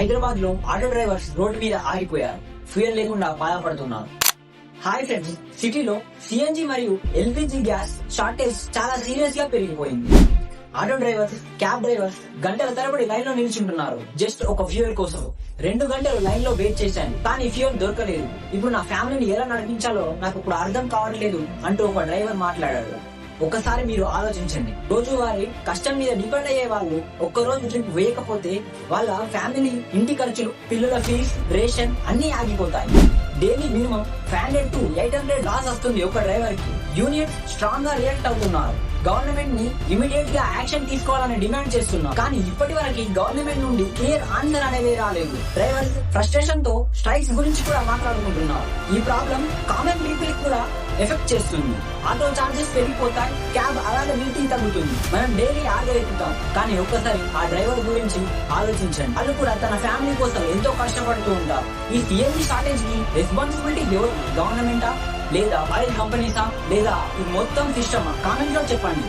హైదరాబాద్ లో auto drivers road మీద ఆగిపోయారు. ఫ్యూయల్ లేకుండా బాధపడుతున్నారు. హాయ్ ఫ్రెండ్స్, సిటీలో సిఎన్జి మరియు ఎల్పిజి గ్యాస్ షార్టేజ్ చాలా సీరియస్ గా పెరిగిపోయింది. ఆటో డ్రైవర్స్, క్యాబ్ డ్రైవర్స్ గంటల తరబడి లైన్ లో నిల్చుంటున్నారు జస్ట్ ఒక ఫ్యూయల్ కోసం. 2 గంటలు లైన్ లో వెయిట్ చేశాను, కానీ ఫ్యూయల్ దొరకలేదు. ఇప్పుడు నా ఫ్యామిలీని ఎలా నడిపించాలో నాకు ఇప్పుడు అర్థం కావట్లేదు అంటూ ఒక డ్రైవర్ మాట్లాడాడు. ఒక్కసారి మీరు ఆలోచించండి. రోజువారీ కష్టం మీద డిపెండ్ అయ్యే వాళ్ళు ఒక్కరోజు ట్రిప్ వేయకపోతే వాళ్ళ ఫ్యామిలీ ఇంటి ఖర్చులు, పిల్లల ఫీజు, రేషన్ అన్ని ఆగిపోతాయి. డైలీ మినిమం 500 to 800 లాస్ వస్తుంది ఒక డ్రైవర్ కి. యూనియన్స్ స్ట్రాంగ్ గా రియాక్ట్ అవుతున్నారు. గవర్నమెంట్ ని ఇమీడియట్ గా యాక్షన్ తీసుకోవాలని డిమాండ్ చేస్తున్నారు. కానీ ఇప్పటి వరకు గవర్నమెంట్ నుండి క్లియర్ ఆన్సర్ అనేది రాలేదు. డ్రైవర్స్ ఫ్రస్ట్రేషన్ తో స్ట్రైక్స్ గురించి కూడా మాట్లాడుకుంటున్నారు. ఈ ప్రాబ్లం కామన్ పీపుల్ కూడా ఎఫెక్ట్ చేస్తుంది. ఆటో చార్జెస్ పెరిగిపోతాయి, క్యాబ్ అవైలబిలిటీ తగ్గుతుంది. మనం డైలీ ఆగలేకుతాం, కానీ ఒక్కసారి ఆ డ్రైవర్ గురించి ఆలోచించండి. వాళ్ళు కూడా తన ఫ్యామిలీ కోసం ఎంతో కష్టపడుతూ ఉంటారు. ఈ సిఎన్జి షార్టేజ్ కి రెస్పాన్సిబిలిటీ ఎవరు? గవర్నమెంటా, లేదా ఆయిల్ కంపెనీసా, లేదా ఈ మొత్తం సిస్టమా? కామెంట్ లో చెప్పండి.